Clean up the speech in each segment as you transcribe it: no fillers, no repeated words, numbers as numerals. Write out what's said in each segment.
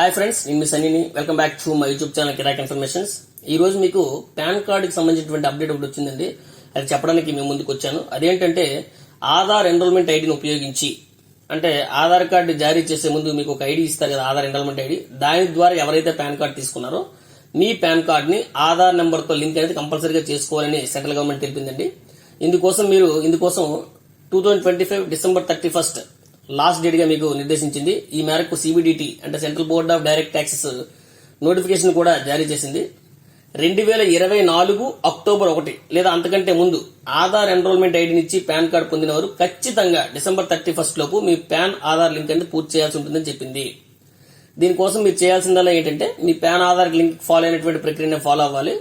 Hi friends, నేను మీ సన్నీని. Welcome back to my YouTube channel Kirrak informations. ఈ రోజు మీకు పాన్ కార్డుకి సంబంధించినటువంటి అప్డేట్ ఒకటి వచ్చిందండి. అది చెప్పడానికి మేము ముందుకు వచ్చాను. అదేంటంటే ఆధార్ ఎన్రోల్మెంట్ ఐడిని ఉపయోగించి, అంటే ఆధార్ కార్డు జారీ చేసే ముందు మీకు ఒక ఐడి ఇస్తారు కదా, ఆధార్ ఎన్రోల్మెంట్ ఐడి. దాని ద్వారా ఎవరైతే పాన్ కార్డు తీసుకున్నారో మీ పాన్ కార్డ్ ని ఆధార్ నెంబర్ తో లింక్ అనేది కంపల్సరీగా చేసుకోవాలని సెంట్రల్ గవర్నమెంట్ తెలిపిందండి. ఇందుకోసం 2025 డిసెంబర్ 31 లాస్ట్ డేట్ గా మీకు నిర్దేశించింది. ఈ మేరకు సిబిడిటి అంటే central board of direct taxes notification కూడా జారీ చేసింది. 2024 అక్టోబర్ 1 లేదా అంతకంటే ముందు ఆధార్ ఎన్రోల్మెంట్ ఐడినిచ్చి పాన్ కార్డు పొందినవారు ఖచ్చితంగా డిసెంబర్ 31 లోపు మీ పాన్ ఆధార్ లింక్ అనేది పూర్తి చేయాల్సి ఉంటుందని చెప్పింది. దీనికోసం మీరు చేయాల్సిందల్లా ఏంటంటే మీ పాన్ ఆధార్ లింక్ ఫాలో అయినటువంటి ప్రక్రియని ఫాలో అవ్వాలి.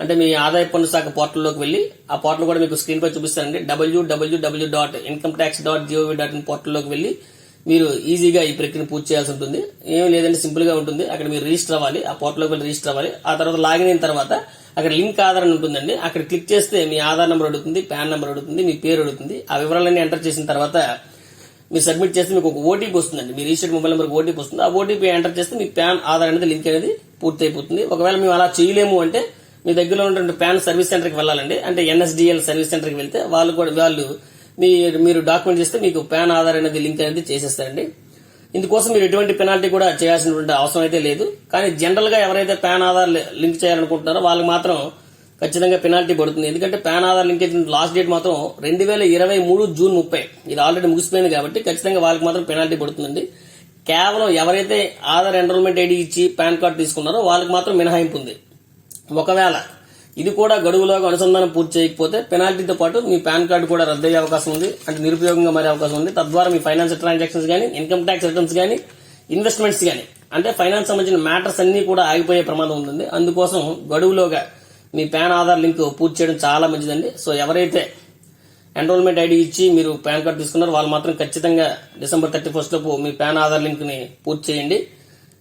అంటే మీ ఆదాయ పన్ను శాఖ పోర్టల్లోకి వెళ్లి, ఆ పోర్టల్ కూడా మీకు స్క్రీన్ పై చూపిస్తారండి. www.incometax.gov.in పోర్టల్లోకి వెళ్లి మీరు ఈజీగా ఈ ప్రక్రియను పూర్తి చేయాల్సి ఉంటుంది. ఏమీ లేదంటే సింపుల్ గా ఉంటుంది. అక్కడ మీరు రిజిస్టర్ అవ్వాలి, ఆ పోర్టల్లోకి వెళ్ళి రిజిస్టర్ అవ్వాలి. ఆ తర్వాత లాగిన్ అయిన తర్వాత అక్కడ లింక్ ఆధార్ అని ఉంటుందండి. అక్కడ క్లిక్ చేస్తే మీ ఆధార్ నెంబర్ అడుగుతుంది, పాన్ నెంబర్ అడుగుతుంది, మీ పేరు అడుగుతుంది. ఆ వివరాలన్నీ ఎంటర్ చేసిన తర్వాత మీరు సబ్మిట్ చేస్తే మీకు ఒక ఓటీపీ వస్తుందండి. మీ రిజిస్టర్డ్ మొబైల్ నెంబర్ ఓటీపీ వస్తుంది. ఆ ఓటీపీ ఎంటర్ చేస్తే మీ పాన్ ఆధార్ అనేది లింక్ అనేది పూర్తి అయిపోతుంది. ఒకవేళ మేము అలా చేయలేము అంటే మీ దగ్గరలో ఉన్నటువంటి పాన్ సర్వీస్ సెంటర్ కి వెళ్ళాలండి. అంటే ఎన్ఎస్డిఎల్ సర్వీస్ సెంటర్ కి వెళ్తే వాళ్ళు మీరు డాక్యుమెంట్ చేస్తే మీకు పాన్ ఆధార్ అనేది లింక్ అనేది చేసేస్తారండి. ఇందుకోసం మీరు ఎటువంటి పెనాల్టీ కూడా చేయాల్సినటువంటి అవసరం అయితే లేదు. కానీ జనరల్ గా ఎవరైతే పాన్ ఆధార్ లింక్ చేయాలనుకుంటున్నారో వాళ్ళకి మాత్రం ఖచ్చితంగా పెనాల్టీ పడుతుంది. ఎందుకంటే pan Aadhaar link last date మాత్రం 2023 జూన్ 30. ఇది ఆల్రెడీ ముగిసిపోయింది కాబట్టి ఖచ్చితంగా వాళ్ళకి మాత్రం పెనాల్టీ పడుతుందండి. కేవలం ఎవరైతే ఆధార్ ఎన్రోల్మెంట్ ఐడి ఇచ్చి పాన్ కార్డు తీసుకున్నారో వాళ్ళకి మాత్రం మినహాయింపు ఉంది. ఒకవేళ ఇది కూడా గడువులోగా అనుసంధానం పూర్తి చేయకపోతే పెనాల్టీతో పాటు మీ పాన్ కార్డు కూడా రద్దయ్యే అవకాశం ఉంది. అంటే నిరుపయోగంగా మారే అవకాశం ఉంది. తద్వారా మీ ఫైనాన్షియల్ ట్రాన్సాక్షన్స్ గానీ, ఇన్కమ్ ట్యాక్స్ రిటర్న్స్ గానీ, ఇన్వెస్ట్మెంట్స్ గానీ, అంటే ఫైనాన్స్ సంబంధించిన మ్యాటర్స్ అన్ని కూడా ఆగిపోయే ప్రమాదం ఉంటుంది. అందుకోసం గడువులోగా మీ పాన్ ఆధార్ లింక్ పూర్తి చేయడం చాలా మంచిదండి. సో ఎవరైతే ఎన్రోల్మెంట్ ఐడి ఇచ్చి మీరు పాన్ కార్డు తీసుకున్నారో వాళ్ళు మాత్రం ఖచ్చితంగా డిసెంబర్ 31 లోపు మీ పాన్ ఆధార్ లింక్ ని పూర్తి చేయండి.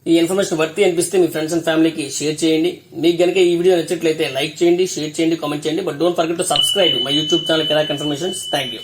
ఈ ఇన్ఫర్మేషన్ వర్తి అనిపిస్తే మీ ఫ్రెండ్స్ అండ్ ఫ్యామిలీకి షేర్ చేయండి. మీకు గనుక ఈ వీడియో నచ్చినట్లయితే లైక్ చేయండి, షేర్ చేయండి, కామెంట్ చేయండి. But don't forget to subscribe my YouTube channel Kirrak informations. Thank you.